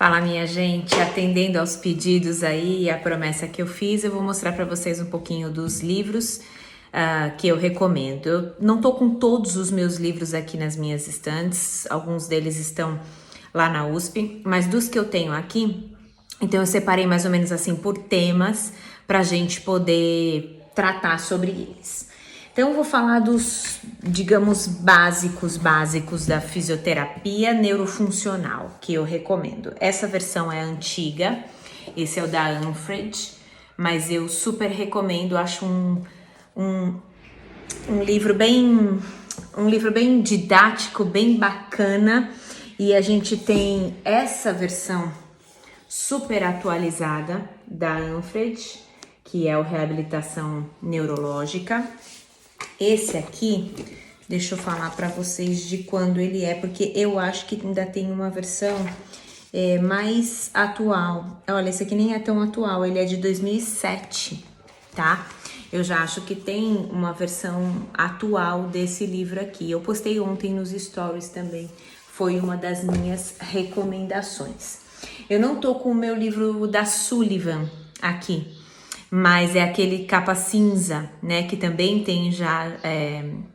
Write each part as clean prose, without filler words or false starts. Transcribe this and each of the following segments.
Fala, minha gente, atendendo aos pedidos aí, a promessa que eu fiz, eu vou mostrar para vocês um pouquinho dos livros que eu recomendo. Eu não tô com todos os meus livros aqui nas minhas estantes, alguns deles estão lá na USP, mas dos que eu tenho aqui, então eu separei mais ou menos assim por temas pra gente poder tratar sobre eles. Então eu vou falar dos, digamos, básicos da fisioterapia neurofuncional, que eu recomendo. Essa versão é antiga, esse é o da Anfred, mas eu super recomendo, acho um livro bem didático, bem bacana, e a gente tem essa versão super atualizada da Anfred, que é o Reabilitação Neurológica. Esse aqui, deixa eu falar para vocês de quando ele é, porque eu acho que ainda tem uma versão mais atual. Olha, esse aqui nem é tão atual, ele é de 2007, tá? Eu já acho que tem uma versão atual desse livro aqui. Eu postei ontem nos stories também, foi uma das minhas recomendações. Eu não tô com o meu livro da Sullivan aqui, mas é aquele capa cinza, né, que também tem já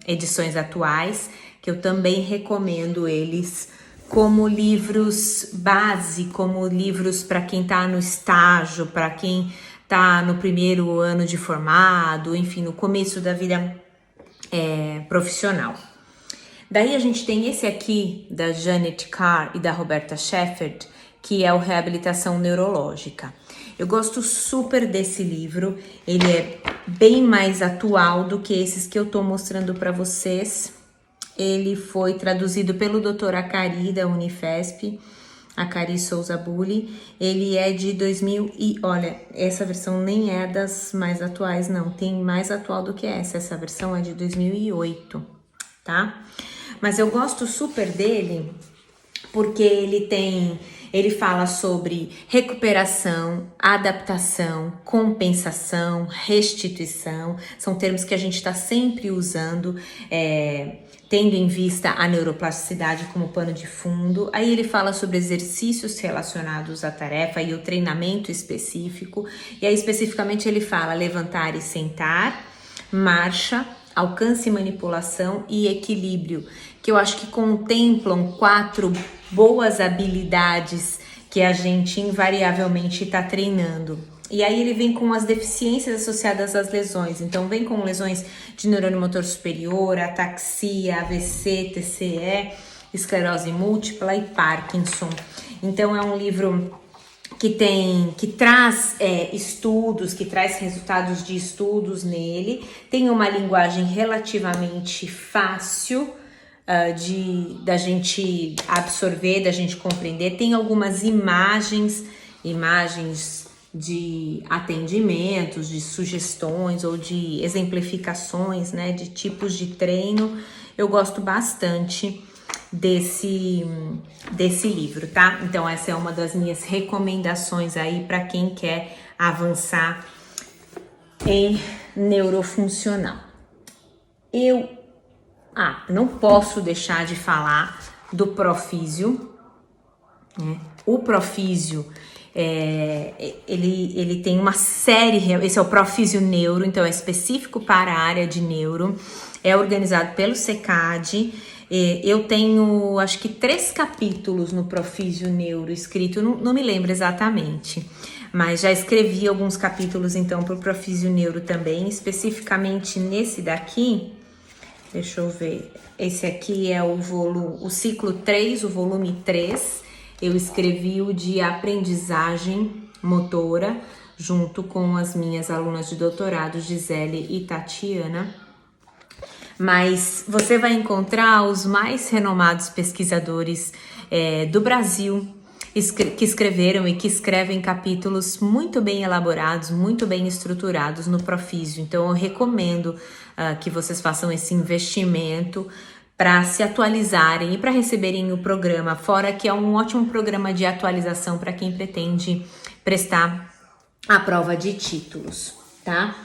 edições atuais, que eu também recomendo eles como livros base, como livros para quem tá no estágio, para quem tá no primeiro ano de formado, enfim, no começo da vida profissional. Daí a gente tem esse aqui da Janet Carr e da Roberta Shefford, que é o Reabilitação Neurológica. Eu gosto super desse livro, ele é bem mais atual do que esses que eu tô mostrando para vocês. Ele foi traduzido pelo Dr. Acari da Unifesp, Acari Souza Bulli. Ele é de 2000 e olha, essa versão nem é das mais atuais não, tem mais atual do que essa versão é de 2008, tá? Mas eu gosto super dele porque ele fala sobre recuperação, adaptação, compensação, restituição, são termos que a gente está sempre usando, tendo em vista a neuroplasticidade como pano de fundo. Aí ele fala sobre exercícios relacionados à tarefa e o treinamento específico, e aí especificamente ele fala levantar e sentar, marcha, alcance e manipulação e equilíbrio, que eu acho que contemplam 4 boas habilidades que a gente invariavelmente está treinando. E aí ele vem com as deficiências associadas às lesões. Então vem com lesões de neurônio motor superior, ataxia, AVC, TCE, esclerose múltipla e Parkinson. Então é um livro que traz estudos, que traz resultados de estudos nele, tem uma linguagem relativamente fácil da gente absorver, da gente compreender, tem algumas imagens de atendimentos, de sugestões ou de exemplificações, né, de tipos de treino. Eu gosto bastante desse livro, tá? Então essa é uma das minhas recomendações aí para quem quer avançar em neurofuncional. Eu não posso deixar de falar do Profísio, né? O Profísio ele tem uma série, esse é o Profísio Neuro, então é específico para a área de neuro, é organizado pelo SECAD. Eu tenho, acho que 3 capítulos no Profísio Neuro escrito, não me lembro exatamente, mas já escrevi alguns capítulos então para o Profísio Neuro também, especificamente nesse daqui, deixa eu ver, esse aqui é o ciclo 3, o volume 3, eu escrevi o de aprendizagem motora, junto com as minhas alunas de doutorado, Gisele e Tatiana. Mas você vai encontrar os mais renomados pesquisadores do Brasil que escreveram e que escrevem capítulos muito bem elaborados, muito bem estruturados no Profísio. Então eu recomendo que vocês façam esse investimento para se atualizarem e para receberem o programa, fora que é um ótimo programa de atualização para quem pretende prestar a prova de títulos, tá?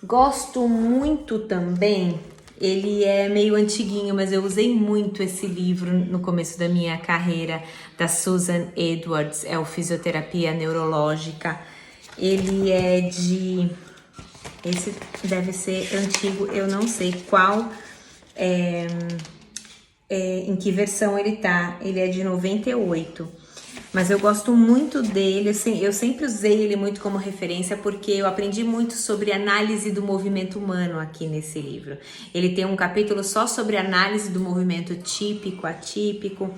Gosto muito também Ele é meio antiguinho, mas eu usei muito esse livro no começo da minha carreira, da Susan Edwards, é o Fisioterapia Neurológica. Ele é de... Esse deve ser antigo, eu não sei qual, em que versão ele tá. Ele é de 98. Mas eu gosto muito dele, eu sempre usei ele muito como referência porque eu aprendi muito sobre análise do movimento humano aqui nesse livro. Ele tem um capítulo só sobre análise do movimento típico, atípico.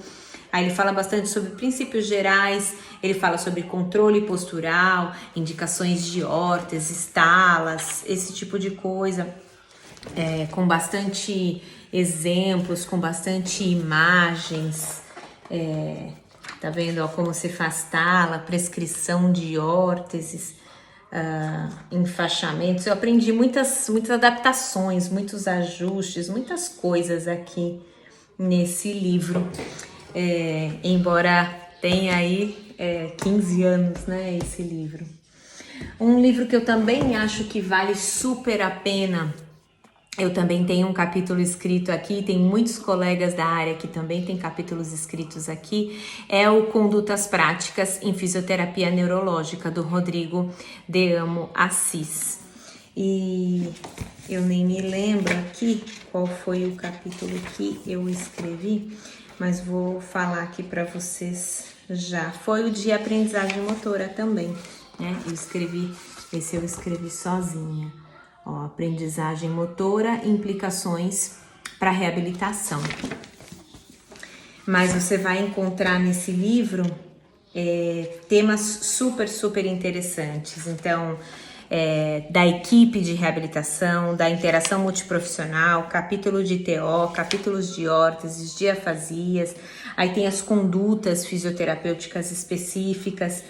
Aí ele fala bastante sobre princípios gerais, ele fala sobre controle postural, indicações de órteses, talas, esse tipo de coisa, com bastante exemplos, com bastante imagens, tá vendo, ó, como se faz tala, prescrição de órteses, enfaixamentos. Eu aprendi muitas adaptações, muitos ajustes, muitas coisas aqui nesse livro. Embora tenha aí 15 anos, né, esse livro. Um livro que eu também acho que vale super a pena, eu também tenho um capítulo escrito aqui, tem muitos colegas da área que também tem capítulos escritos aqui, é o Condutas Práticas em Fisioterapia Neurológica, do Rodrigo de Amo Assis. E eu nem me lembro aqui qual foi o capítulo que eu escrevi, mas vou falar aqui para vocês já. Foi o de aprendizagem motora também, né? Eu escrevi sozinha. Ó, aprendizagem motora, implicações para reabilitação. Mas você vai encontrar nesse livro temas super interessantes. Então, da equipe de reabilitação, da interação multiprofissional, capítulo de TO, capítulos de órteses, de afasias, aí tem as condutas fisioterapêuticas específicas,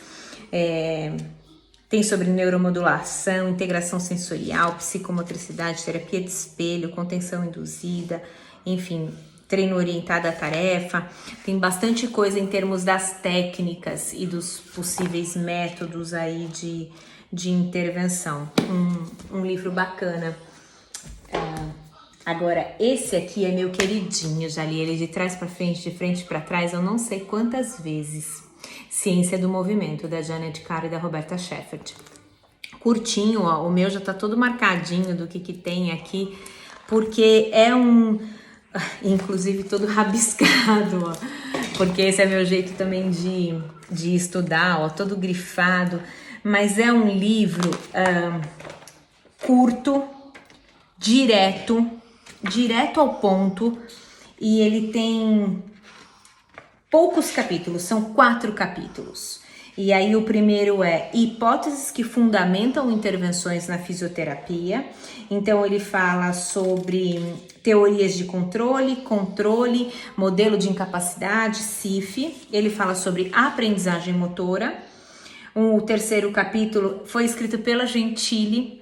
tem sobre neuromodulação, integração sensorial, psicomotricidade, terapia de espelho, contenção induzida, enfim, treino orientado à tarefa. Tem bastante coisa em termos das técnicas e dos possíveis métodos aí de intervenção. Um livro bacana. Agora, esse aqui é meu queridinho, já li ele de trás para frente, de frente para trás, eu não sei quantas vezes. Ciência do Movimento, da Janet Carr e da Roberta Sheffert. Curtinho, ó, o meu já tá todo marcadinho do que tem aqui, porque inclusive todo rabiscado, ó, porque esse é meu jeito também de estudar, ó, todo grifado, mas é um livro curto, direto ao ponto, e ele tem poucos capítulos, são 4 capítulos. E aí o primeiro é hipóteses que fundamentam intervenções na fisioterapia. Então ele fala sobre teorias de controle, modelo de incapacidade, CIF. Ele fala sobre aprendizagem motora. O terceiro capítulo foi escrito pela Gentili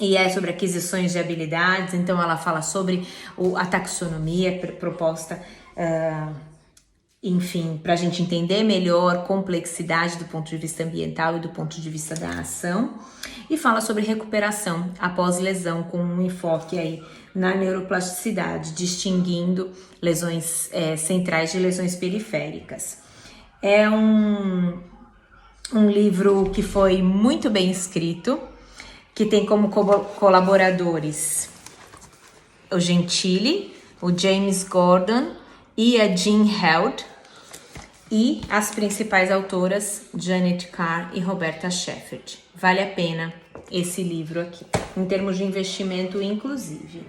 e é sobre aquisições de habilidades. Então ela fala sobre a taxonomia proposta, enfim, para a gente entender melhor complexidade do ponto de vista ambiental e do ponto de vista da ação, e fala sobre recuperação após lesão, com um enfoque aí na neuroplasticidade, distinguindo lesões centrais de lesões periféricas. É um livro que foi muito bem escrito, que tem como colaboradores o Gentili, o James Gordon e a Jean Held, e as principais autoras Janet Carr e Roberta Sheffert. Vale a pena esse livro aqui, em termos de investimento inclusive.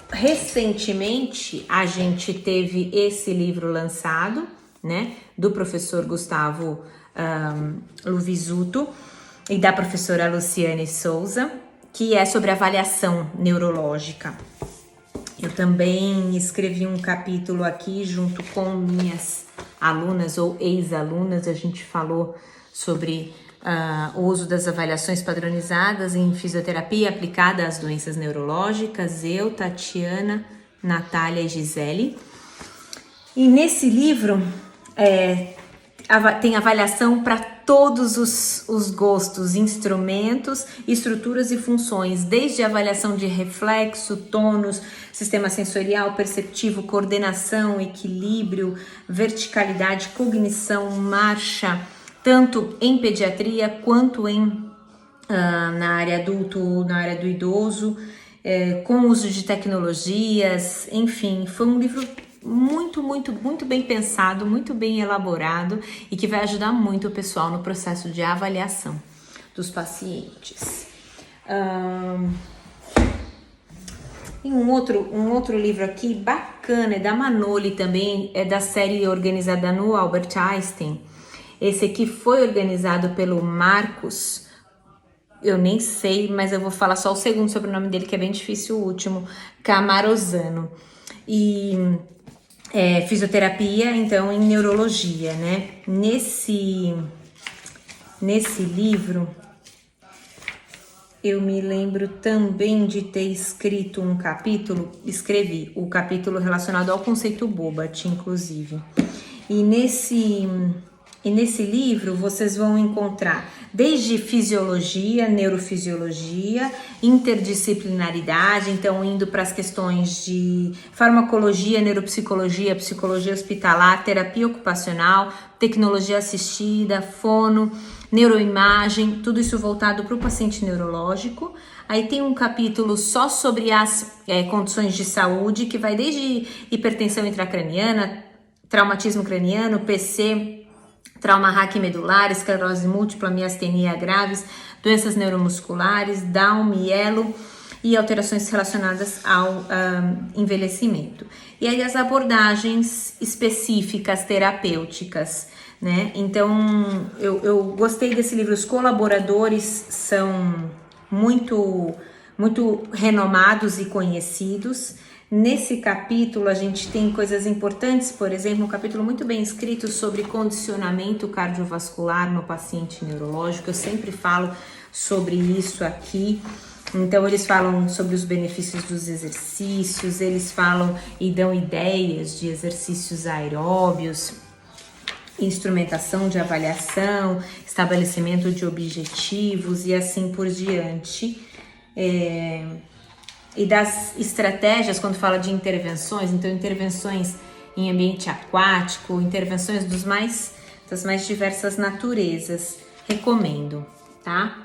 Recentemente a gente teve esse livro lançado, né, do professor Gustavo Luvisuto e da professora Luciane Souza, que é sobre avaliação neurológica. Eu também escrevi um capítulo aqui junto com minhas alunas ou ex-alunas. A gente falou sobre o uso das avaliações padronizadas em fisioterapia aplicada às doenças neurológicas. Eu, Tatiana, Natália e Gisele. E nesse livro, tem avaliação para todos os gostos, instrumentos, estruturas e funções, desde avaliação de reflexo, tônus, sistema sensorial, perceptivo, coordenação, equilíbrio, verticalidade, cognição, marcha, tanto em pediatria quanto na área adulto, na área do idoso, com uso de tecnologias, enfim, foi um livro muito bem pensado, muito bem elaborado e que vai ajudar muito o pessoal no processo de avaliação dos pacientes. Tem um outro livro aqui bacana, é da Manoli também, é da série organizada no Albert Einstein. Esse aqui foi organizado pelo Marcos, eu nem sei, mas eu vou falar só o segundo sobrenome dele, que é bem difícil, o último, Camarosano. E fisioterapia, então, em neurologia, né? Nesse livro, eu me lembro também de ter escrito escrevi o capítulo relacionado ao conceito Bobat, inclusive. E nesse livro vocês vão encontrar desde fisiologia, neurofisiologia, interdisciplinaridade, então indo para as questões de farmacologia, neuropsicologia, psicologia hospitalar, terapia ocupacional, tecnologia assistida, fono, neuroimagem, tudo isso voltado para o paciente neurológico. Aí tem um capítulo só sobre as condições de saúde, que vai desde hipertensão intracraniana, traumatismo craniano, PC, trauma raquimedular, esclerose múltipla, miastenia graves, doenças neuromusculares, Down, mielo e alterações relacionadas ao envelhecimento. E aí as abordagens específicas terapêuticas, né? Então eu gostei desse livro. Os colaboradores são muito renomados e conhecidos. Nesse capítulo a gente tem coisas importantes, por exemplo, um capítulo muito bem escrito sobre condicionamento cardiovascular no paciente neurológico. Eu sempre falo sobre isso aqui. Então eles falam sobre os benefícios dos exercícios, eles falam e dão ideias de exercícios aeróbios, instrumentação de avaliação, estabelecimento de objetivos e assim por diante. E das estratégias, quando fala de intervenções, então intervenções em ambiente aquático, intervenções das mais diversas naturezas, recomendo, tá?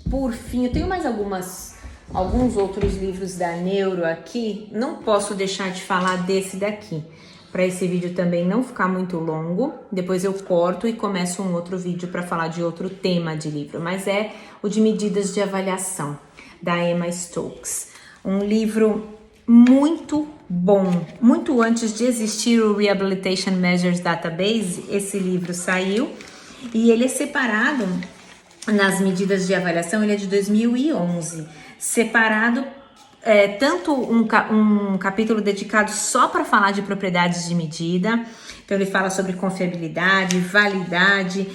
Por fim, eu tenho mais alguns outros livros da Neuro aqui, não posso deixar de falar desse daqui, para esse vídeo também não ficar muito longo. Depois eu corto e começo um outro vídeo para falar de outro tema de livro, mas é o de medidas de avaliação, da Emma Stokes. Um livro muito bom. Muito antes de existir o Rehabilitation Measures Database, esse livro saiu e ele é separado nas medidas de avaliação, ele é de 2011, separado tanto um capítulo dedicado só para falar de propriedades de medida, então ele fala sobre confiabilidade, validade,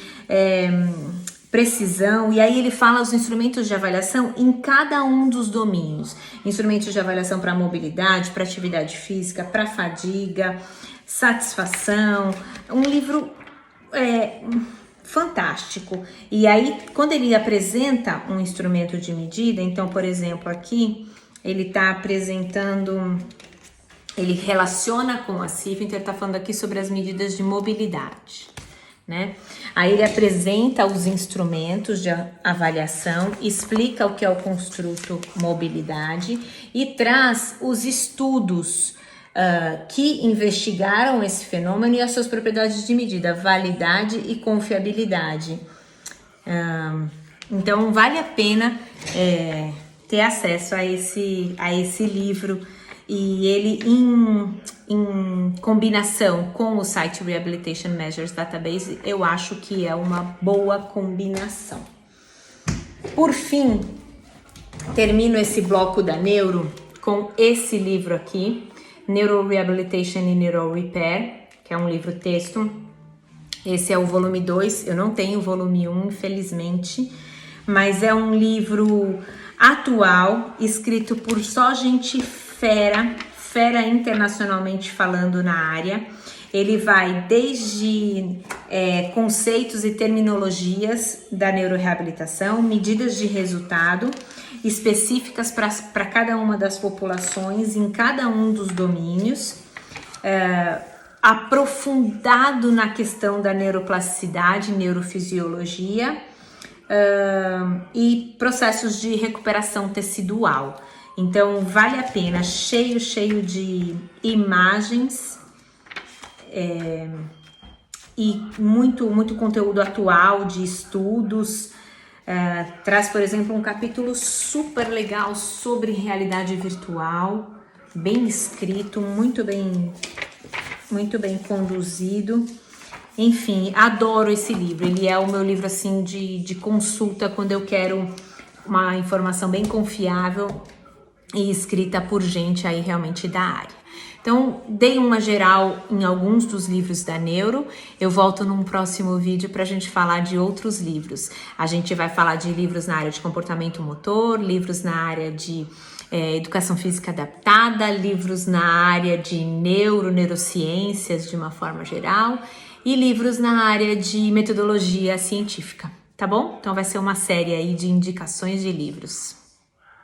precisão, e aí ele fala os instrumentos de avaliação em cada um dos domínios, instrumentos de avaliação para mobilidade, para atividade física, para fadiga, satisfação, um livro fantástico. E aí quando ele apresenta um instrumento de medida, então por exemplo aqui, ele está apresentando, ele relaciona com a CIF, então ele está falando aqui sobre as medidas de mobilidade, né? Aí ele apresenta os instrumentos de avaliação, explica o que é o construto mobilidade e traz os estudos que investigaram esse fenômeno e as suas propriedades de medida, validade e confiabilidade. Então vale a pena ter acesso a esse livro, e ele em combinação com o site Rehabilitation Measures Database, eu acho que é uma boa combinação. Por fim, termino esse bloco da Neuro com esse livro aqui, Neuro Rehabilitation e Neuro Repair, que é um livro texto. Esse é o volume 2, eu não tenho o volume 1, infelizmente, mas é um livro atual, escrito por só gente fera internacionalmente falando na área. Ele vai desde conceitos e terminologias da neuroreabilitação, medidas de resultado específicas para cada uma das populações, em cada um dos domínios, aprofundado na questão da neuroplasticidade, neurofisiologia e processos de recuperação tecidual. Então vale a pena, cheio de imagens e muito conteúdo atual de estudos. Traz, por exemplo, um capítulo super legal sobre realidade virtual, bem escrito, muito bem conduzido. Enfim, adoro esse livro. Ele é o meu livro assim de consulta quando eu quero uma informação bem confiável e escrita por gente aí realmente da área. Então, dei uma geral em alguns dos livros da Neuro. Eu volto num próximo vídeo para a gente falar de outros livros. A gente vai falar de livros na área de comportamento motor, livros na área de educação física adaptada, livros na área de neurociências de uma forma geral e livros na área de metodologia científica, tá bom? Então vai ser uma série aí de indicações de livros.